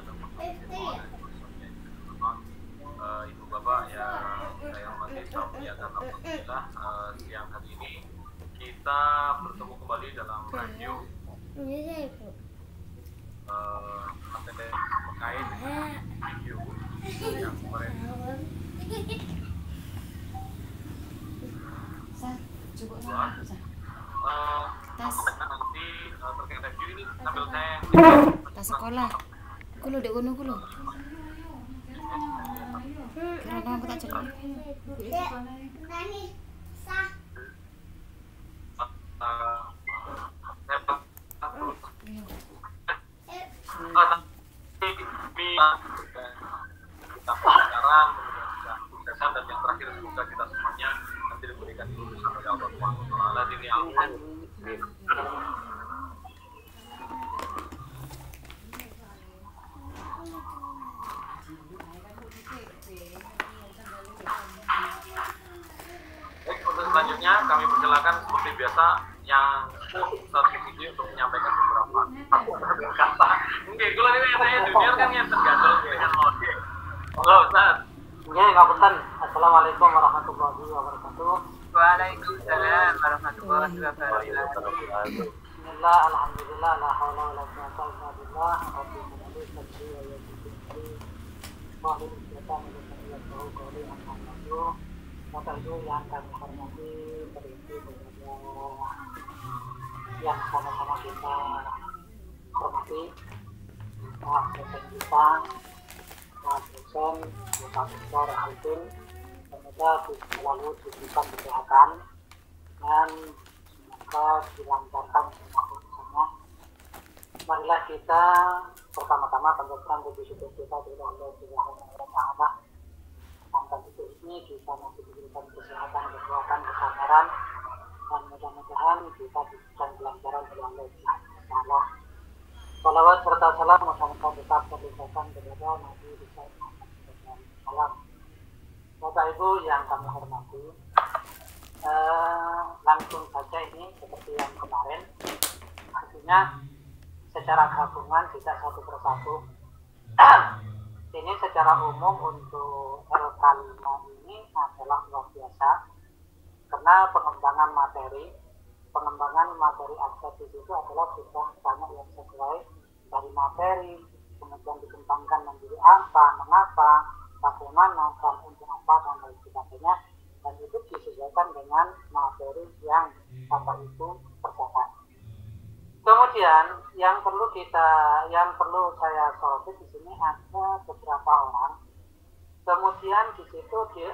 ataupun teman-teman ibu bapak yang saya hormati, salam muliakan. Alhamdulillah, siang hari ini kita bertemu kembali dalam radio materi terkait video yang kemarin nanti terkait review ini sambil saya tas sekolah kulo dek gono kulo karena aku tak celok sekarang suksesan dan yang terakhir semoga kita semuanya nanti diberikan lulusan oleh Allah Subhanahu wa taala dini amin. Baik, untuk selanjutnya kami persilakan seperti biasa yang satu video untuk menyampaikan beberapa kata. Mungkin kalau ini saya junior kan yang tergantung dengan mode. Halo Ustaz. Oke, ngapunten. Assalamualaikum warahmatullahi wabarakatuh. Waalaikumsalam warahmatullahi wabarakatuh. Bismillah, alhamdulillah, la haula wala quwwata illa billah. Rabbil alamin, sabbi wa yadikri. Wahid syaitan min syarri qawli alhamdulillah. Moga yang kami hormati berinti kepada yang sama-sama kita hormati. Dosen kita, dosen, Profesor Alvin, semoga selalu diberikan kesehatan dan semoga dilancarkan semua urusannya. Marilah kita pertama-tama panjatkan puji syukur kita kepada Allah Subhanahu wa taala. Sampai titik ini kita masih diberikan kesehatan, kekuatan, kesabaran, dan mudah-mudahan kita diberikan kelancaran oleh Allah Subhanahu wa taala. Salawat serta salam moga-moga tetap terlimpahkan kepada Nabi besar Muhammad SAW. Bapak Ibu yang kami hormati, langsung saja ini seperti yang kemarin, artinya secara gabungan tidak satu persatu. Ini secara umum untuk L5 ini adalah luar biasa karena pengembangan materi aspek di situ adalah sudah banyak yang sesuai dari materi, kemudian dikembangkan menjadi apa, mengapa, bagaimana, dan untuk apa, dan lain sebagainya, dan itu disesuaikan dengan materi yang Bapak Ibu kerjakan. Kemudian yang perlu saya soroti di sini ada beberapa orang. Kemudian di situ di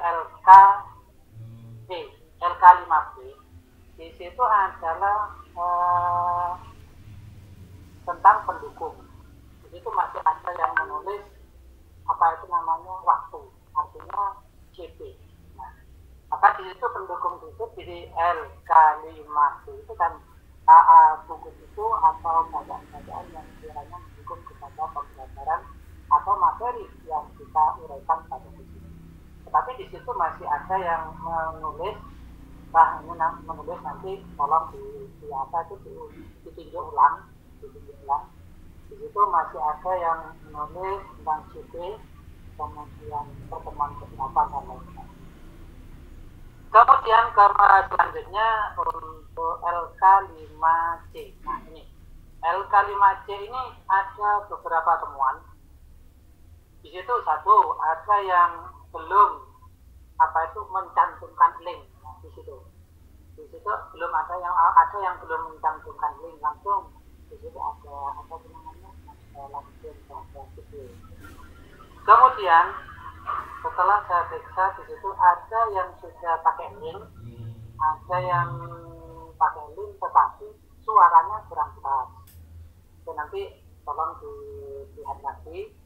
LK5B di situ adalah tentang pendukung. Di situ masih ada yang menulis apa itu namanya waktu, artinya CP. Nah, maka di situ pendukung itu di LK5B itu kan buku itu atau bacaan yang kiranya mendukung kepada pembelajaran atau materi yang kita uraikan pada di sini. Tetapi di situ masih ada yang menulis, menulis nanti tolong ditinjau ulang. Di situ masih ada yang menulis tentang CP, kemudian pertemuan keberapa dan lain-lain. Kemudian selanjutnya untuk LK5C. Nah ini LK5C ini ada beberapa temuan. Di situ satu ada yang belum mencantumkan link. Nah, di situ belum ada yang belum mencantumkan link langsung. Di situ ada namanya langsung pada video. Kemudian setelah saya periksa di situ ada yang sudah pakai link, ada yang pakai link tetapi suaranya kurang keras. Jadi nanti tolong dilihat lagi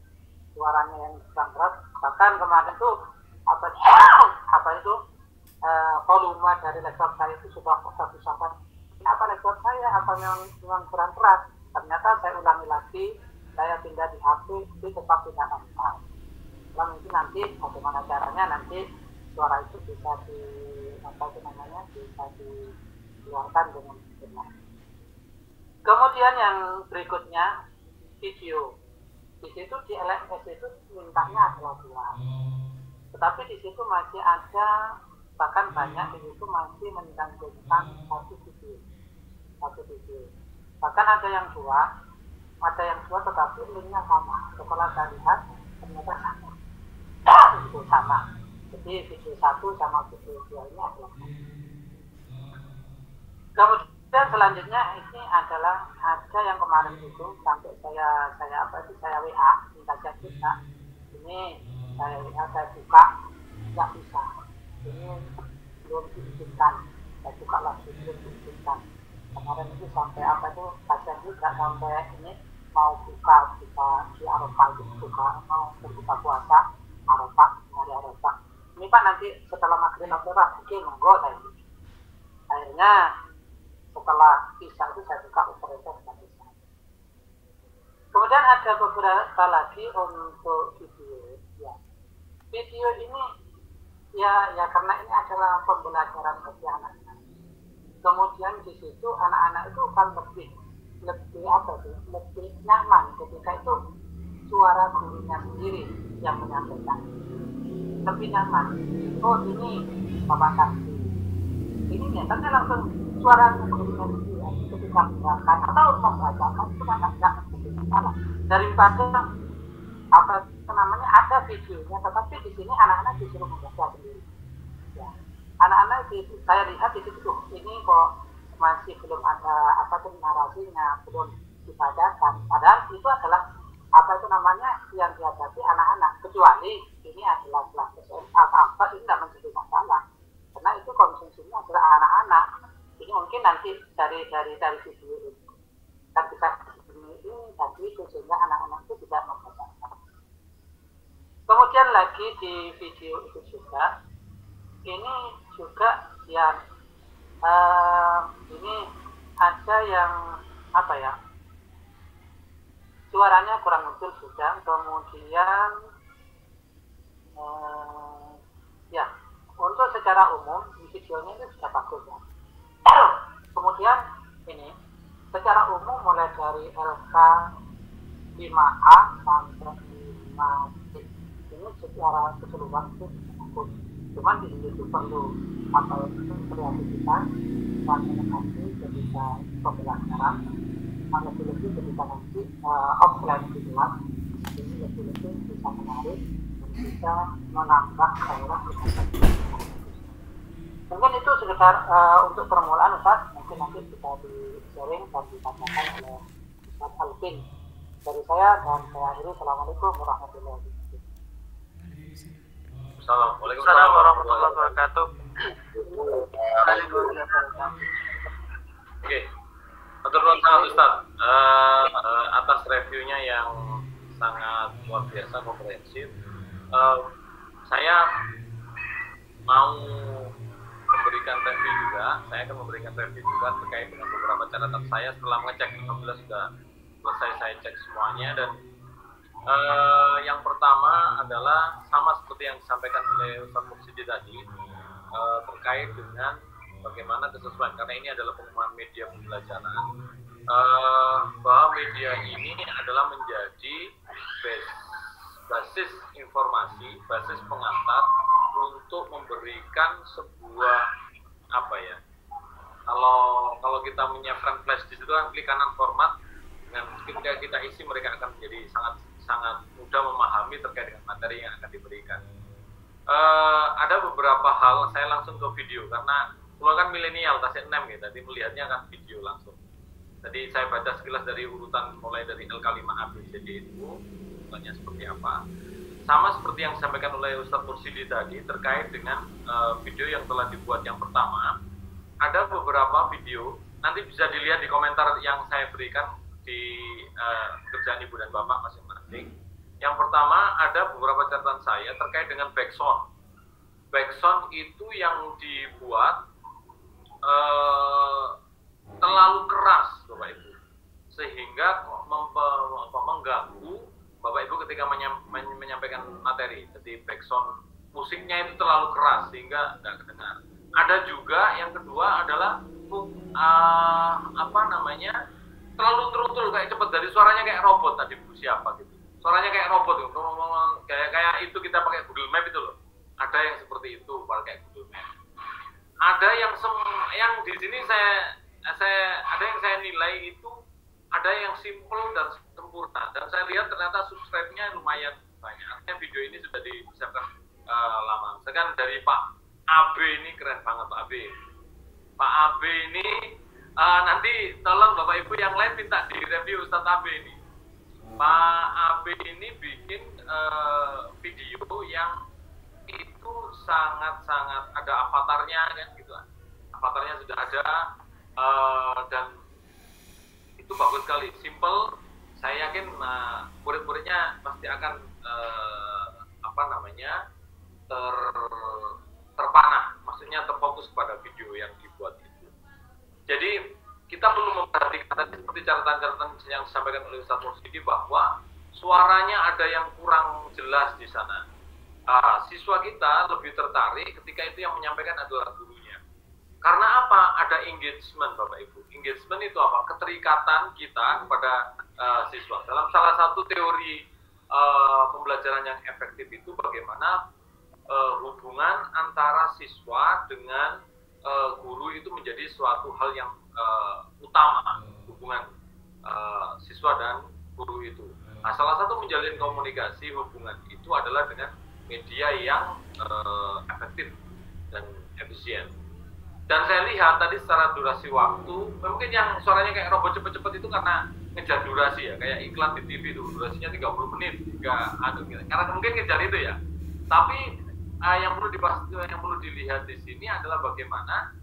suaranya yang kurang keras. Bahkan kemarin itu volume dari laptop saya itu sudah besar-besar. Apa laptop saya memang kurang keras? Ternyata saya ulangi lagi, saya pindah di HP itu tetap tidak nampak. Kalau mungkin nanti bagaimana caranya nanti suara itu bisa dikeluarkan dengan benar. Kemudian yang berikutnya video Di situ di LMS itu mintanya adalah 2. Tetapi di situ masih ada, bahkan banyak di situ masih mencantumkan satu video. Bahkan ada yang 2 tetapi linknya sama. Setelah saya lihat ternyata sama. Itu sama. Jadi video 1 sama video 2 ini adalah sama. Kemudian selanjutnya ini adalah ada yang kemarin itu sampai saya WA minta cek kita. Ini saya buka nggak bisa. Ini belum diizinkan. Saya buka lagi belum diizinkan. Kemarin itu sampai pasien juga sampai ini mau buka di Arafah itu mau berbuka puasa Arafah, hari Arafah. Ini Pak nanti setelah maghrib oke monggo saya. Akhirnya setelah isya itu saya buka operator dan isya. Kemudian ada beberapa lagi untuk video. Ya. Video ini ya karena ini adalah pembelajaran bagi anak-anak. Kemudian di situ anak-anak itu kan lebih nyaman ketika itu suara gurunya sendiri yang menyampaikan. Lebih nyaman. Oh ini Bapak Kasih. Ini nyatanya langsung suara gurunya sendiri ketika mendengarkan atau membacakan itu kan nggak masalah. Daripada ada videonya, tetapi di sini anak-anak disuruh membaca sendiri. Ya. Anak-anak saya lihat di situ ini kok masih belum ada narasinya, belum dibacakan. Padahal itu adalah yang dihadapi anak-anak, kecuali ini adalah kelas SMA ini tidak menjadi masalah karena itu konsumsinya adalah anak-anak. Ini mungkin nanti dari video ini kan bisa ini tadi itu sehingga anak-anak itu tidak membacakan. Kemudian lagi di video itu juga ini juga yang ini ada yang suaranya kurang muncul juga. Kemudian ya untuk secara umum di videonya itu sudah bagus ya. Kemudian ini secara umum mulai dari LK 5A sampai 5C ini secara keseluruhan itu bagus. Cuman di situ perlu kreativitas dan inovasi ketika pembelajaran, lebih-lebih ketika nanti offline di kelas ini lebih-lebih bisa menarik dan bisa menambah daerah. Mungkin itu sekitar untuk permulaan Ustaz, mungkin nanti bisa di-sharing dan ditanyakan oleh Ustaz Alvin. Dari saya dan saya akhiri. Assalamualaikum warahmatullahi wabarakatuh. Assalamualaikum warahmatullahi wabarakatuh. Oke, matur nuwun sangat Ustaz atas reviewnya yang sangat luar biasa komprehensif. Saya mau memberikan review juga. Saya akan memberikan review juga terkait dengan beberapa catatan saya setelah mengecek. Alhamdulillah sudah selesai saya cek semuanya. Dan yang pertama adalah sama seperti yang disampaikan oleh Ustaz Mursidi tadi, terkait dengan bagaimana kesesuaian, karena ini adalah pengumuman media pembelajaran, bahwa media ini adalah menjadi basis informasi, basis pengantar untuk memberikan sebuah kalau kita menyiapkan flash di situ kan klik kanan format, dengan ketika kita isi mereka akan menjadi sangat mudah memahami terkait dengan materi yang akan diberikan. Ada beberapa hal saya langsung ke video karena kalau kan milenial tasik 6 gitu, tadi melihatnya kan video langsung. Tadi saya baca sekilas dari urutan mulai dari LK5A BCD itu urutannya seperti apa. Sama seperti yang disampaikan oleh Ustadz Mursidi tadi terkait dengan video yang telah dibuat yang pertama. Ada beberapa video, nanti bisa dilihat di komentar yang saya berikan di kerjaan ibu dan bapak masing-masing. Yang pertama ada beberapa catatan saya terkait dengan backsound. Backsound itu yang dibuat terlalu keras Bapak Ibu, sehingga mengganggu Bapak Ibu ketika menyampaikan materi. Jadi backsound musiknya itu terlalu keras sehingga nggak kedengar. Ada juga yang kedua adalah terlalu teruntul kayak cepet, dari suaranya kayak robot tadi Bu siapa gitu. suaranya kayak robot, ngomong kayak itu kita pakai Google Map itu loh. Ada yang seperti itu pakai Google Map. Ada yang di sini saya ada yang saya nilai itu ada yang simple dan sempurna, dan saya lihat ternyata subscribe-nya lumayan banyak. Artinya video ini sudah disiapkan lama. Misalkan dari Pak AB ini keren banget Pak AB. Pak AB ini nanti tolong Bapak Ibu yang lain minta di review Ustadz AB ini. Pak AB ini bikin video yang itu sangat-sangat ada avatarnya kan gitu. Avatarnya sudah ada dan itu bagus sekali, simple. Saya yakin murid-muridnya pasti akan terpanah, maksudnya terfokus pada video yang dibuat itu. Jadi kita perlu memperhatikan tadi seperti catatan-catatan yang disampaikan oleh Ustaz Mursidi bahwa suaranya ada yang kurang jelas di sana. Siswa kita lebih tertarik ketika itu yang menyampaikan adalah gurunya. Karena apa? Ada engagement Bapak Ibu. Engagement itu apa? Keterikatan kita kepada siswa. Dalam salah satu teori pembelajaran yang efektif itu bagaimana hubungan antara siswa dengan guru itu menjadi suatu hal yang utama, hubungan siswa dan guru itu. Nah, salah satu menjalin komunikasi hubungan itu adalah dengan media yang efektif dan efisien. Dan saya lihat tadi secara durasi waktu, mungkin yang suaranya kayak robot cepet-cepet itu karena ngejar durasi ya, kayak iklan di TV itu durasinya 30 menit, karena mungkin ngejar itu ya. Tapi yang perlu dilihat di sini adalah bagaimana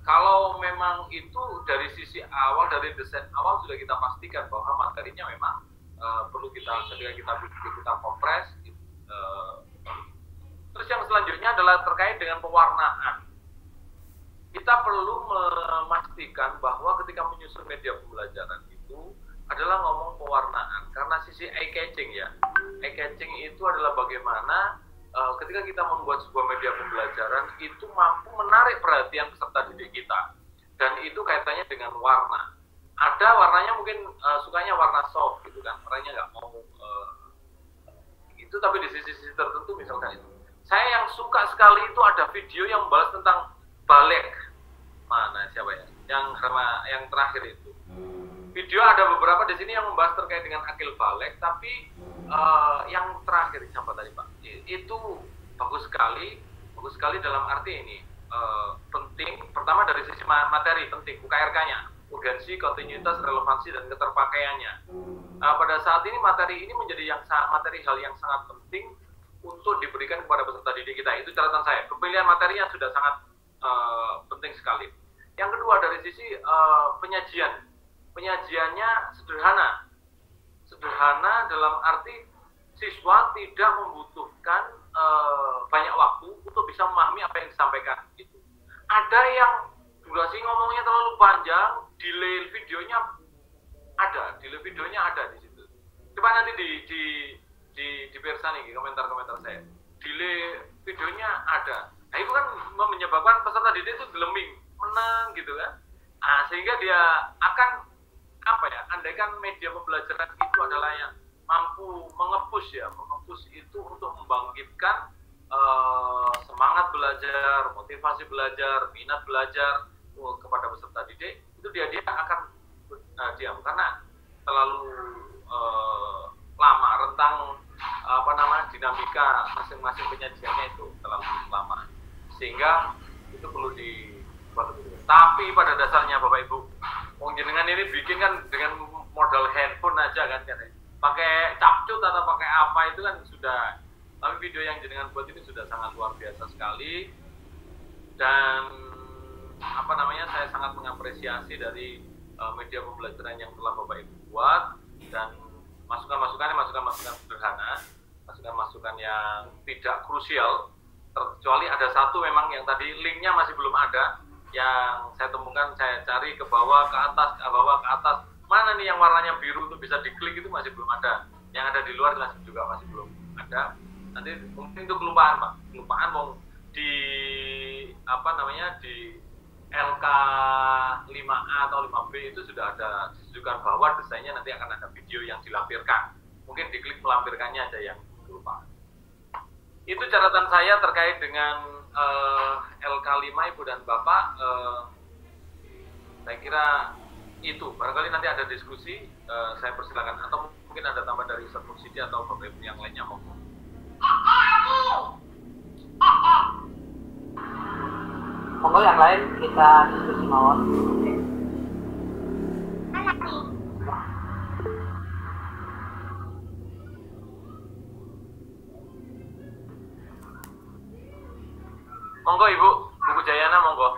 kalau memang itu dari sisi awal, dari desain awal sudah kita pastikan bahwa materinya memang perlu kita kompres. Terus yang selanjutnya adalah terkait dengan pewarnaan. Kita perlu memastikan bahwa ketika menyusun media pembelajaran itu adalah ngomong pewarnaan, karena sisi eye catching ya. Eye catching itu adalah bagaimana ketika kita membuat sebuah media pembelajaran itu mampu menarik perhatian peserta didik kita, dan itu kaitannya dengan warna. Ada warnanya mungkin sukanya warna soft gitu kan, warnanya nggak mau itu, tapi di sisi tertentu misalkan itu. Saya yang suka sekali itu ada video yang membahas tentang balik. Mana siapa ya? Yang terakhir itu. Video ada beberapa di sini yang membahas terkait dengan akil balik, tapi yang terakhir siapa tadi Pak? Itu bagus sekali dalam arti ini penting. Pertama dari sisi materi penting, UKRK-nya, urgensi, kontinuitas, relevansi, dan keterpakaiannya. Pada saat ini materi ini menjadi hal yang sangat penting untuk diberikan kepada peserta didik kita. Itu catatan saya. Pemilihan materinya sudah sangat penting sekali. Yang kedua dari sisi penyajiannya sederhana dalam arti siswa tidak membutuhkan banyak waktu untuk bisa memahami apa yang disampaikan itu. Ada yang durasi ngomongnya terlalu panjang, delay videonya ada di situ. Coba nanti di Persa nih komentar-komentar saya. Delay videonya ada. Nah, itu kan menyebabkan peserta didik itu gelembing, menang gitu kan. Sehingga dia akan andaikan media pembelajaran itu adalah yang mampu mengepus itu untuk membangkitkan semangat belajar, motivasi belajar, minat belajar kepada peserta didik, itu dia akan diam karena terlalu lama rentang dinamika masing-masing penyajiannya itu terlalu lama, sehingga itu perlu dibuat lebih. Tapi pada dasarnya Bapak Ibu, jenengan ini bikin kan dengan modal handphone aja kan, pakai capcut atau pakai apa itu kan sudah. Tapi video yang jenengan buat ini sudah sangat luar biasa sekali, dan saya sangat mengapresiasi dari media pembelajaran yang telah Bapak Ibu buat, dan masukan-masukannya masukan-masukan sederhana, masukan-masukan yang tidak krusial, kecuali ada satu memang yang tadi linknya masih belum ada, yang saya temukan, saya cari ke bawah ke atas, mana nih yang warnanya biru itu bisa diklik, itu masih belum ada. Yang ada di luar juga masih belum ada. Nanti mungkin itu kelupaan Pak, di di LK 5A atau 5B itu sudah ada disebutkan bahwa desainnya nanti akan ada video yang dilampirkan Mungkin diklik melampirkannya aja yang lupa. Itu catatan saya terkait dengan LK5 Ibu dan Bapak. Saya kira itu. Barangkali nanti ada diskusi, saya persilakan. Atau mungkin ada tambahan dari Ustadz Mursidi atau Bapak Ibu yang lainnya. Monggo yang lain kita diskusi mawon. Monggo Ibu, Buku Jayana monggo.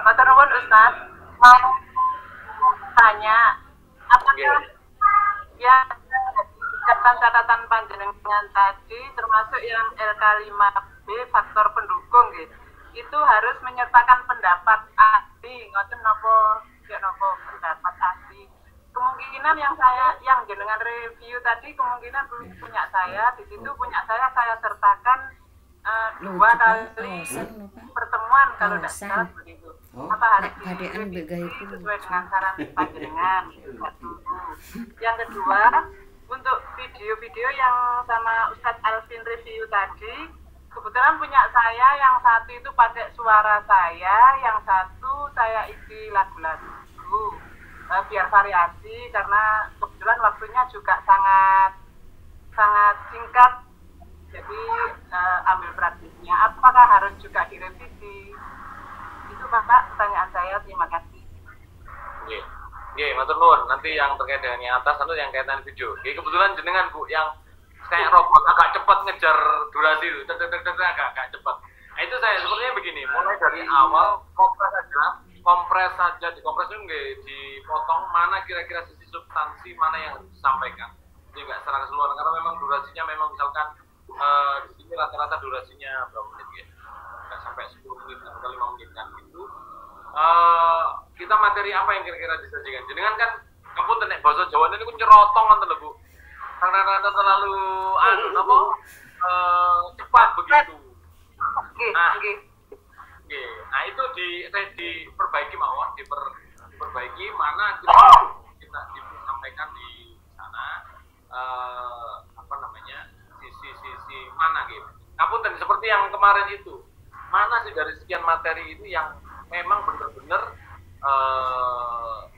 Matur nuwun Ustaz, mau tanya apakah yang catatan panjenengan tadi termasuk yang LK5B faktor pendukung gitu, itu harus menyertakan pendapat ahli, ngoten napa pendapat ahli. Kemungkinan yang jenengan review tadi kemungkinan punya saya di situ saya sertakan 2 kali pertemuan kalau tidak salah begitu. Apa harus sesuai dengan saran panjenengan? Yang kedua, untuk video-video yang sama Ustadz Alvin review tadi, kebetulan punya saya yang satu itu pakai suara saya, yang satu saya isi lagu-lagu. Biar variasi karena kebetulan waktunya juga sangat singkat, jadi ambil praktisnya. Apakah harus juga direvisi? Itu Bapak pertanyaan saya. Terima kasih. Oke, matur nuwun. Nanti yang terkait dengan yang atas atau yang kaitan video. Oke, kebetulan jenengan Bu yang kayak robot agak cepat ngejar durasi itu, agak cepat. Nah, itu saya sebenarnya begini, mulai dari awal kompres saja, dikompres itu nggak dipotong mana kira-kira sisi substansi mana yang harus disampaikan. Jadi nggak secara keseluruhan karena memang durasinya memang misalkan di sini rata-rata durasinya berapa menit ya? Nggak sampai 10 menit atau 5 menit kan gitu. Kita materi apa yang kira-kira disajikan? Jenengan kan kamu tenek bahasa Jawa ini ku nyerotong kan Bu. Karena terlalu cepat begitu. Nah itu diperbaiki mawon, diperbaiki mana kita disampaikan di sana sisi mana gitu. Ngapunten seperti yang kemarin itu, mana sih dari sekian materi itu yang memang benar-benar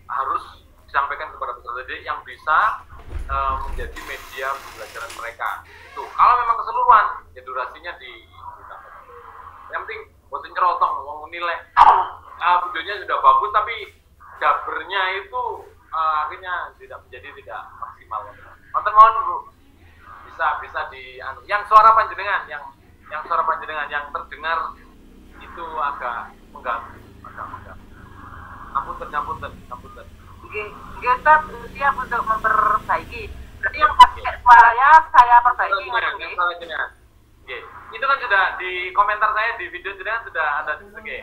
harus disampaikan kepada peserta didik yang bisa menjadi media pembelajaran mereka. Tuh, kalau memang keseluruhan, ya durasinya yang penting buat nyerotong, mau nilai videonya sudah bagus tapi dabernya itu akhirnya tidak maksimal. Mohon Bu, bisa di yang suara panjenengan, yang suara panjenengan yang terdengar itu agak mengganggu. Ngapunten. Kita siap untuk memperbaiki. Jadi yang pakai suaranya saya perbaiki. Itu kan sudah di komentar saya di video jenengan sudah ada di sini.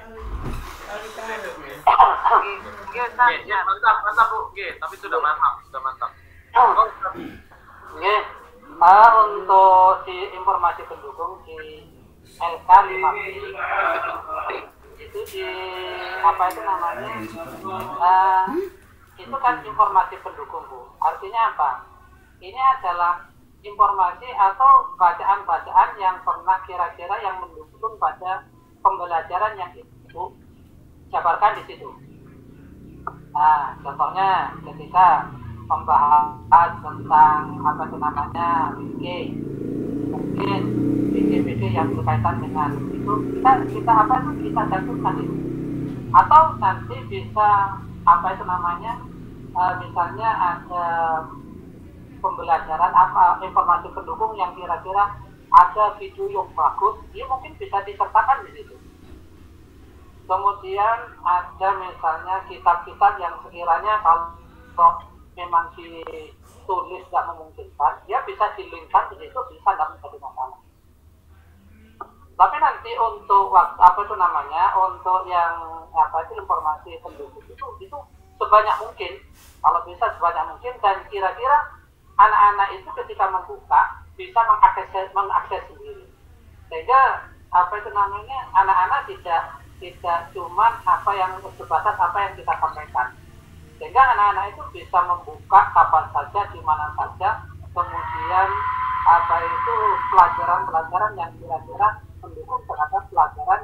Mantap Bu. Tapi sudah mantap. Untuk di informasi pendukung di LK5B itu di apa itu namanya? Itu kan informasi pendukung Bu. Artinya apa? Ini adalah informasi atau bacaan-bacaan yang pernah kira-kira yang mendukung pada pembelajaran yang Ibu jabarkan di situ. Nah, contohnya ketika membahas tentang apa itu namanya mungkin video yang berkaitan dengan itu kita cantumkan itu. Atau nanti bisa apa itu namanya misalnya ada pembelajaran apa informasi pendukung yang kira-kira ada video yang bagus, dia mungkin bisa disertakan di situ. Kemudian ada misalnya kitab-kitab yang sekiranya kalau memang ditulis tidak memungkinkan, dia bisa dilinkkan di situ, bisa tidak menjadi masalah. Tapi nanti untuk apa itu namanya, untuk yang apa itu informasi pendukung itu sebanyak mungkin, kalau bisa sebanyak mungkin, dan kira-kira anak-anak itu ketika membuka bisa mengakses sendiri, sehingga apa itu namanya anak-anak tidak cuma apa yang sebatas apa yang kita sampaikan, sehingga anak-anak itu bisa membuka kapan saja, di mana saja, kemudian apa itu pelajaran-pelajaran yang kira-kira mendukung terhadap pelajaran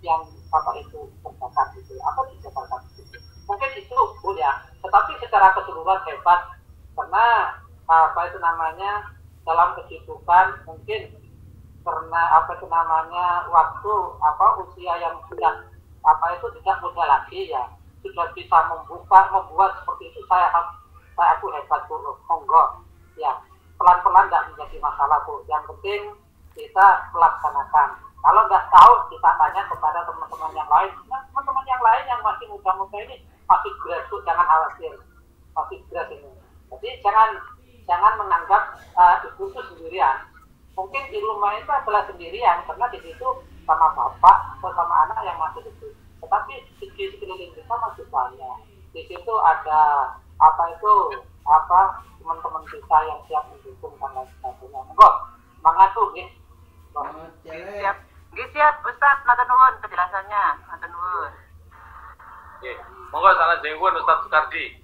yang apa itu berbakat gitu, apa itu berbakat gitu. Mungkin itu ya, tetapi secara keseluruhan hebat karena apa itu namanya dalam kesibukan mungkin karena apa itu namanya waktu apa usia yang sudah apa itu tidak muda lagi ya, sudah bisa membuat seperti itu. Aku hebat Bu, monggo ya, pelan-pelan nggak menjadi masalah Bu, yang penting kita melaksanakan. Kalau nggak tahu kita tanya kepada teman-teman yang lain. Nah, teman-teman yang lain yang masih muda-muda ini masih grassroots, jangan khawatir, masih grass ini. Jadi jangan menganggap ibu itu sendirian. Mungkin di rumah itu adalah sendirian karena di situ sama bapak atau sama anak yang masih kecil. Tetapi di sekeliling kita masih banyak. Di situ ada teman-teman kita yang siap mendukung dan lain sebagainya. Monggo, semangat tuh, Siap, Ustaz. Matur nuwun penjelasannya. Matur nuwun. Oke, monggo salah jenggon Ustaz Sukardi.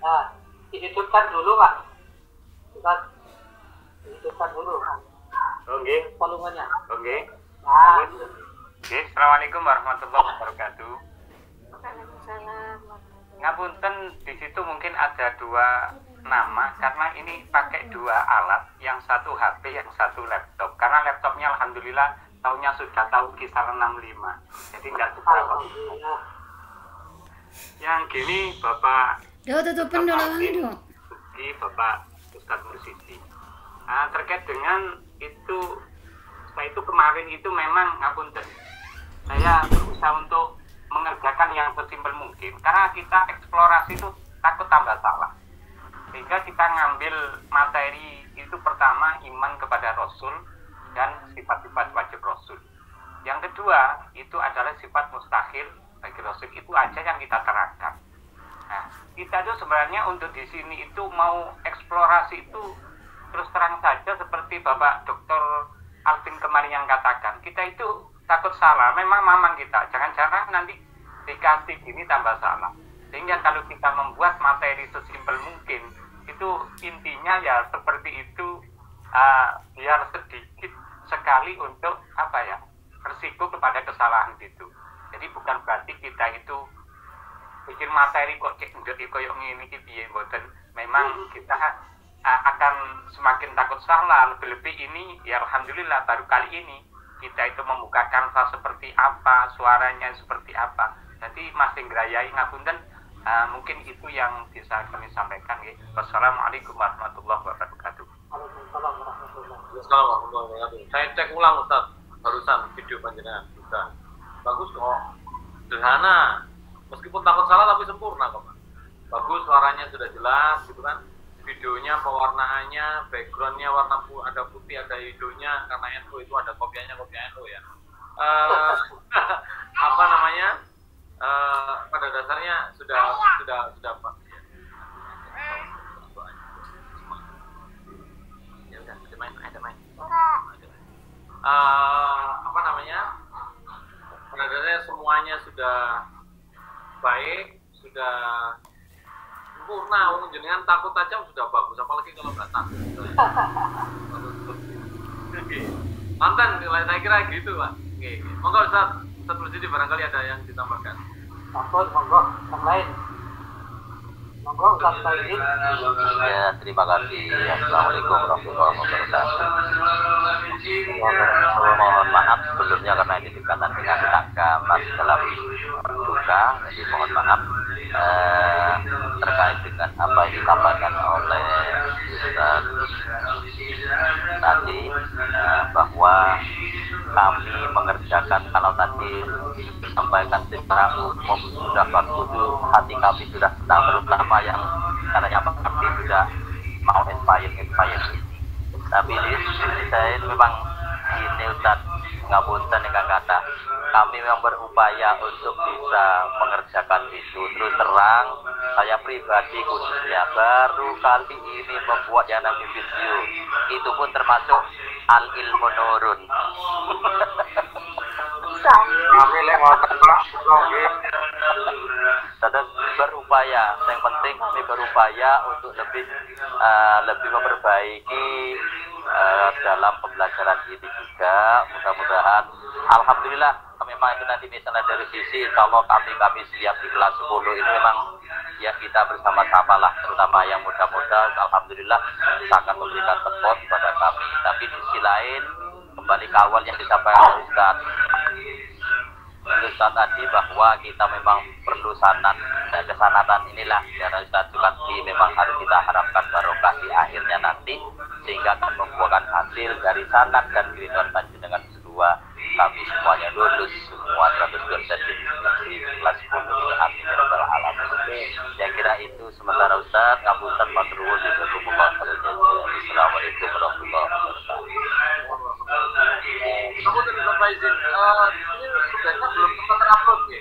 Nah, dihidupkan dulu Pak. Kita dihidupkan dulu. Oke. Volumenya. Oke. Nah, Oke, Assalamualaikum warahmatullahi wabarakatuh. Waalaikumsalam. Ngapunten, di situ mungkin ada dua nama karena ini pakai dua alat, yang satu HP, yang satu laptop. Karena laptopnya alhamdulillah tahunnya sudah tahu kisaran 65. Jadi nggak seberapa. alhamdulillah. Yang gini Bapak Tutupin dulu lawangan dong. Bapak Ustadz Mursidi. Nah, terkait dengan itu, saya itu kemarin itu memang ngapunten, saya berusaha untuk mengerjakan yang sesimpel mungkin karena kita eksplorasi itu takut tambah salah, sehingga kita ngambil materi itu pertama iman kepada Rasul dan sifat-sifat wajib Rasul. Yang kedua itu adalah sifat mustahil bagi Rasul, itu aja yang kita terangkan. Nah, kita itu sebenarnya untuk di sini itu mau eksplorasi itu terus terang saja seperti Bapak Dr. Alvin kemarin yang katakan, kita itu takut salah, memang mamang kita, jangan-jangan nanti dikasih gini tambah salah. Sehingga kalau kita membuat materi sesimpel mungkin, itu intinya ya seperti itu, biar sedikit sekali untuk resiko kepada kesalahan itu. Jadi bukan berarti kita itu bikin materi kok koyok ngene iki piye, mboten. Memang kita akan semakin takut salah. Lebih-lebih ini ya alhamdulillah baru kali ini kita itu membuka kanvas seperti apa, suaranya seperti apa. Jadi masih ngrayai ngapunten, mungkin itu yang bisa kami sampaikan nggih. Wassalamualaikum warahmatullahi wabarakatuh. Waalaikumsalam warahmatullahi wabarakatuh. Assalamualaikum warahmatullahi wabarakatuh. Saya cek ulang Ustaz barusan video panjenengan sudah bagus kok, sederhana, meskipun takut salah tapi sempurna kok. Bagus, suaranya sudah jelas gitu kan, videonya pewarnaannya, backgroundnya warna ada putih, ada hijaunya karena NU itu ada kopiannya NU ya. Apa namanya? Pada dasarnya sudah apa? Ya udah, ada main. Apa namanya? Pada dasarnya semuanya sudah baik, sudah sempurna. Jenengan takut aja sudah bagus, apalagi kalau nggak takut. Mantan, saya kira gitu Pak. Oke. Monggo Ustaz Mursidi barangkali ada yang ditambahkan. Ampun, monggo, yang lain. Monggo Ustaz Saidi. Ya, terima kasih. Assalamualaikum warahmatullahi wabarakatuh. Mohon maaf sebelumnya karena ini dikatakan dengan tangga masih dalam duka, jadi mohon maaf terkait dengan apa yang disampaikan oleh Ustaz tadi, bahwa kami mengerjakan, kalau tadi disampaikan secara umum sudah bagus, hati kami sudah senang, terutama yang katanya Pak Abdi sudah mau inspire. Tapi di sisi saya memang ini Ustaz, ngapunten ingkang kathah. Kami memang berupaya untuk bisa mengerjakan itu. Terus terang, saya pribadi khususnya baru kali ini membuat yang namanya video. Itu pun termasuk al ilmu nurun. Kami lek ngoten Pak, nggih. Tetap berupaya. Yang penting kami berupaya untuk lebih memperbaiki dalam pembelajaran ini juga. Mudah-mudahan, alhamdulillah, memang itu nanti misalnya dari sisi insya Allah kami siap di kelas 10 ini memang ya kita bersama-sama lah, terutama yang muda-muda, alhamdulillah sangat memberikan support kepada kami. Tapi di sisi lain, kembali ke awal yang disampaikan Ustaz tadi bahwa kita memang perlu sanad, dan kesanatan inilah karena Ustaz Zulkifli memang harus kita harapkan barokah di akhirnya nanti, sehingga akan membuahkan hasil dari sanad dan keridhaan panjenengan berdua. Kami semuanya lulus semua 100% di kelas 10 ini, amin ya rabbal alamin. Saya kira itu sementara Ustaz. Ngapunten matur nuwun jazakumullah khairan. Assalamualaikum warahmatullahi wabarakatuh. Kamu tadi Bapak izin, ini sudah belum sempat terupload ya?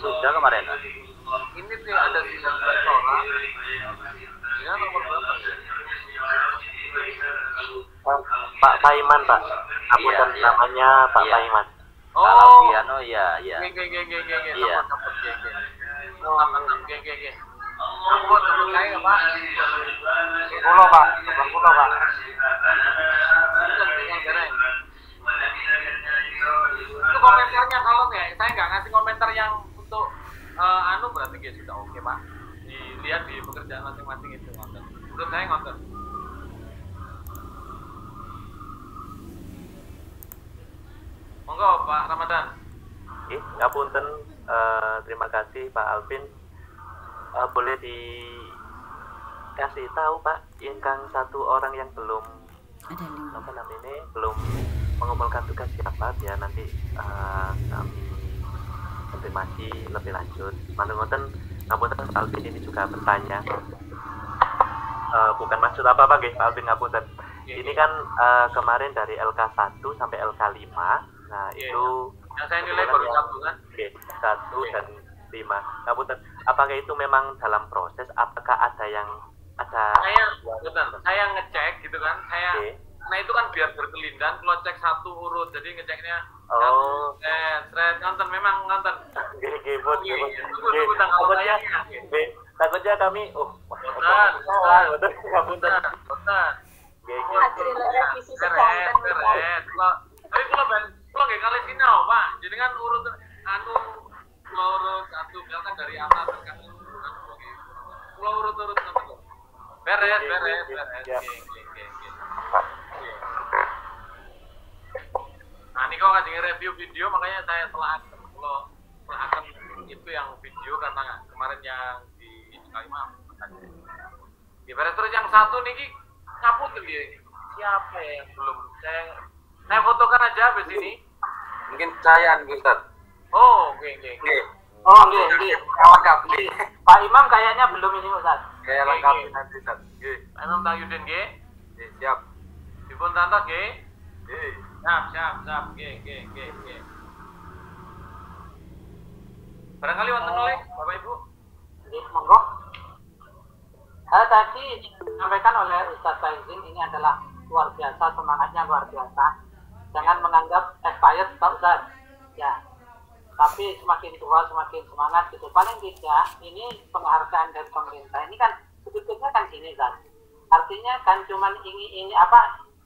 Sudah kemarin. Ini nih ada 19 orang. Ya nomor berapa ya? Pak Paiman, Pak. Apunten Iya. namanya Pak Iya. Paiman. Kalau Oh, piano ya. Iya. Iya. Aku temen saya Pak. 10 Pak, 10 Pak. Itu komentarnya kalau ya, saya nggak ngasih komentar yang untuk anu berarti ya sudah oke Pak. Dilihat di pekerjaan masing-masing itu ngonten. Menurut saya ngonten. Monggo Pak Ramadan. Ngapunten, terima kasih Pak Alvin. Boleh dikasih tahu Pak, ingkang satu orang yang belum Ada 5. belum mengumpulkan tugas siapa, biar nanti kami konfirmasi lebih lanjut. Manten-manten, ngapunten Pak Alvin ini juga bertanya. Bukan maksud apa-apa nggih Pak Alvin, ngapunten. Ini kan kemarin dari LK1 sampai LK5. Nah, Iya, itu yang saya nilai baru satu kan? Oke, 1 dan 5. Ngapunten, apakah itu memang dalam proses? Apakah ada Saya ngecek gitu kan, Oke. nah itu kan biar berkelindan, kalau cek satu urut, jadi ngeceknya Oh. seret, nonton memang nonton. Gebot. Tunggu tanggal Takutnya, saya. takutnya kami, Bosan. ngapunten. Tapi kalau nggak kali sini Pak, jadi kan urut satu misalkan dari atas kan urut nonton. Beres. Ya. Oke. Nah ini kalau kasih review video, makanya saya telah akan itu yang video karena kemarin yang di Kalimah. Di beres terus yang satu nih ngapun tuh dia. Siapa ya yang belum? Saya fotokan aja habis ini. Mungkin saya Ustaz. Oh, oke. Oh, nggih. Lengkap nih. Pak Imam kayaknya belum ini Ustaz. Kayak lengkap nanti Ustaz. Nggih. Imam Tahyudin nggih. Siap. Dipun tantos nggih. Nggih. Siap. Nggih. Barangkali wonten oleh Bapak Ibu. Nggih, monggo. Tadi disampaikan oleh Ustaz Faizin, ini adalah luar biasa, semangatnya luar biasa. Jangan menganggap expired Pak Ustaz. Ya. Tapi semakin tua semakin semangat gitu. Paling tidak ini penghargaan dari pemerintah. Ini kan sebetulnya kan gini Ustaz. Artinya kan cuman ini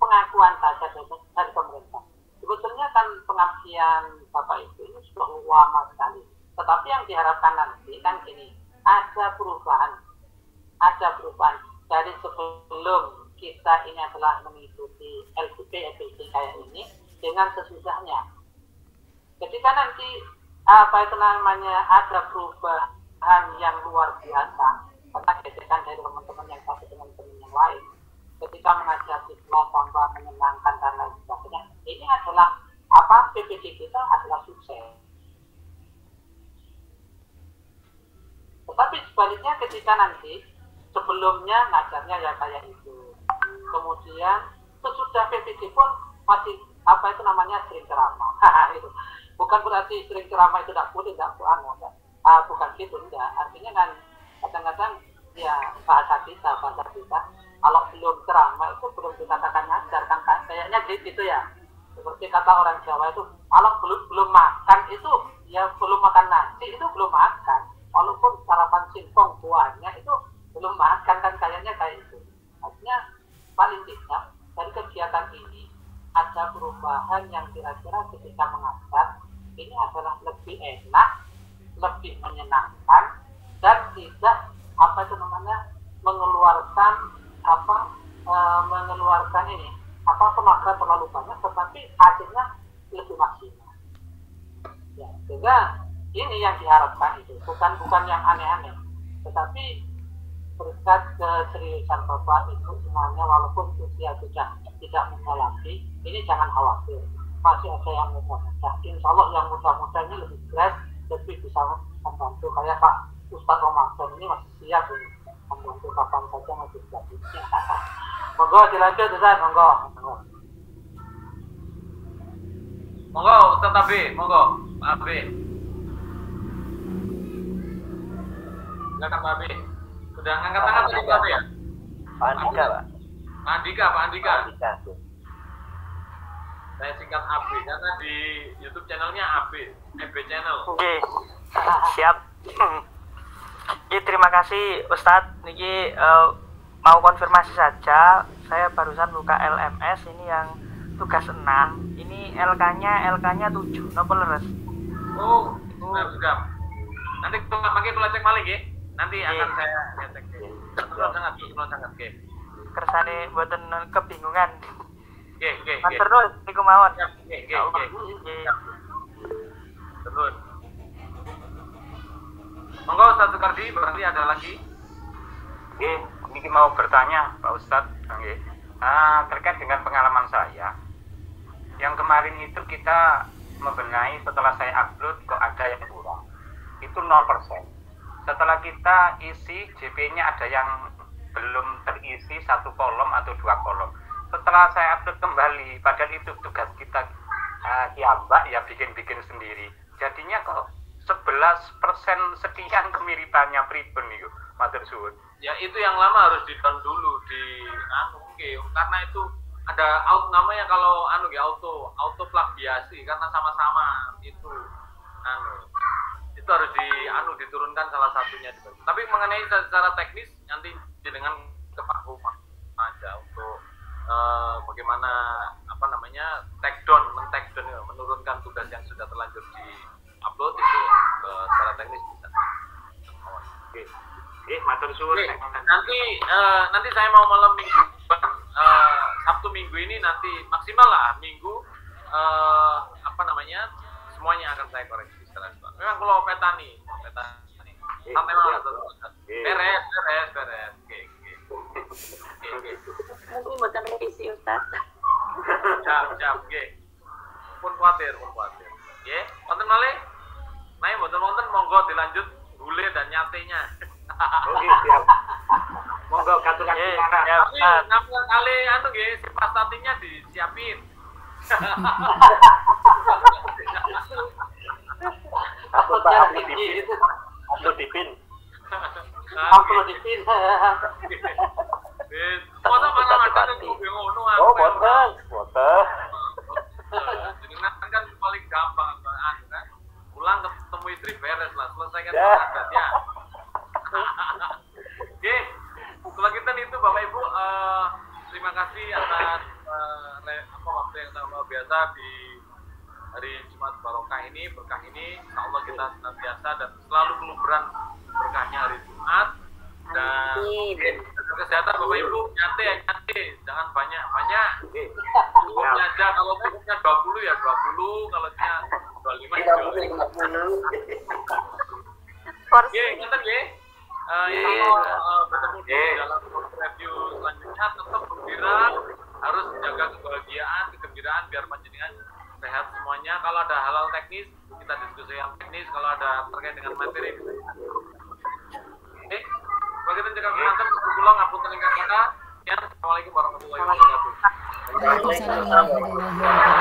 pengakuan saja dari pemerintah. Sebetulnya kan pengabdian Bapak Ibu ini sudah lama sekali. Tetapi yang diharapkan nanti kan gini, ada perubahan dari sebelum kita ini adalah mengikuti LPP kayak ini dengan sesudahnya. Jadi kan nanti ada perubahan yang luar biasa karena gesekan dari teman-teman yang satu dengan teman yang lain. Ketika mengajar siswa tanpa menyenangkan dan lain sebagainya, ini adalah PPD kita adalah sukses. Tetapi sebaliknya ketika nanti sebelumnya ngajarnya ya kayak itu, kemudian sesudah PPD pun masih apa itu namanya sering ceramah. Itu bukan berarti sering ceramah itu tidak boleh, tidak bukan gitu, enggak. Artinya kan kadang-kadang ya bahasa kita kalau belum ceramah itu belum dikatakan ngajar kan, kayaknya gitu ya. Seperti kata orang Jawa itu, kalau belum makan itu ya belum makan nasi itu belum makan, walaupun sarapan singkong buahnya itu belum makan kan, kayaknya kayak itu. Artinya paling tidak dari kegiatan ini ada perubahan yang kira-kira ketika mengajar ini adalah lebih enak, lebih menyenangkan, dan tidak apa itu namanya mengeluarkan ini tenaga terlalu banyak, tetapi hasilnya lebih maksimal. Ya, sehingga ini yang diharapkan itu bukan yang aneh-aneh, tetapi berkat keseriusan Bapak Ibu semuanya, walaupun usia sudah tidak muda lagi, ini jangan khawatir, masih ada yang muda-muda. Insya Allah yang muda-muda ini lebih fresh, lebih bisa membantu. Kayak Pak Ustadz Ramadan ini masih siap ini membantu kapan saja, masih siap. Monggo dilanjut Ustaz, monggo. Monggo Ustaz Abi, monggo Pak Abi. Silakan Pak Abi. Sudah ngangkat tangan tadi Pak Abi ya? Pak Andika, Pak. Pak Andika. Andika. Saya singkat AB karena di YouTube channelnya AB channel. Oke, siap. Terima kasih Ustadz. Niki mau konfirmasi saja. Saya barusan buka LMS ini yang tugas 6. Ini LK-nya 7. Napa leres? Oh, sudah. Nanti kula cek balik ya. Nanti akan saya cek. Terus sangat. Kersane mboten kebingungan. Nggih. Terus niku mawon. Nggih. Terus. Monggo Ustaz Sukardi, berarti ada lagi? Ini mau bertanya Pak Ustadz, terkait dengan pengalaman saya. Yang kemarin itu kita membenahi, setelah saya upload kok ada yang kurang. Itu 0%. Setelah kita isi, JP-nya ada yang belum terisi 1 kolom atau 2 kolom. Setelah saya upload kembali, padahal itu tugas kita Mbak ya bikin sendiri. Jadinya kok 11% sekian kemiripannya pripun niku. Matur suwun. Ya itu yang lama harus di-down dulu di karena itu ada namanya kalau auto plagiasi karena sama-sama itu itu harus diturunkan salah satunya. Tapi mengenai secara teknis nanti dengan ke Pak Rumah aja untuk bagaimana take down menurunkan tugas yang sudah terlanjur di upload itu secara teknis bisa. Matur suwun. Nanti saya mau malam minggu Sabtu minggu ini nanti maksimal lah minggu semuanya akan saya koreksi secara cepat. Memang kalau petani sampai malam beres. Oke. Mungkin bukan revisi Ustaz. Siap. Oke. Pun khawatir. Oke. Wonten malih? Nah, wonten monggo dilanjut gule dan nyatenya. Oke, siap. Monggo katuran semangat. Tapi nambah kali nggih si pastatinya disiapin. Upload dipin. Masa mana ngono Oh, boten. Jenengan kan paling gampang kan. Pulang ketemu istri beres lah, selesaikan ya. ya. Oke, kalau kita itu Bapak Ibu terima kasih atas waktu yang sangat luar biasa di hari Jumat Barokah ini, berkah ini. Insya Allah kita senantiasa dan selalu keluberan berkahnya hari Jumat. Dan kesehatan Bapak Ibu nyate, jangan banyak. Cukupnya aja, kalau cukupnya 20 ya 20, kalau 25 ya 25. Oke, nonton ya. Bertemu di dalam review selanjutnya. Tetap gembira, harus menjaga kebahagiaan, kegembiraan biar panjenengan sehat semuanya. Kalau ada hal-hal teknis, kita diskusi yang teknis. Kalau ada terkait dengan materi, oke. Kalau kita cekap penonton, pulang ngapunten ingkang kata. Assalamualaikum warahmatullahi wabarakatuh. Waalaikumsalam warahmatullahi wabarakatuh.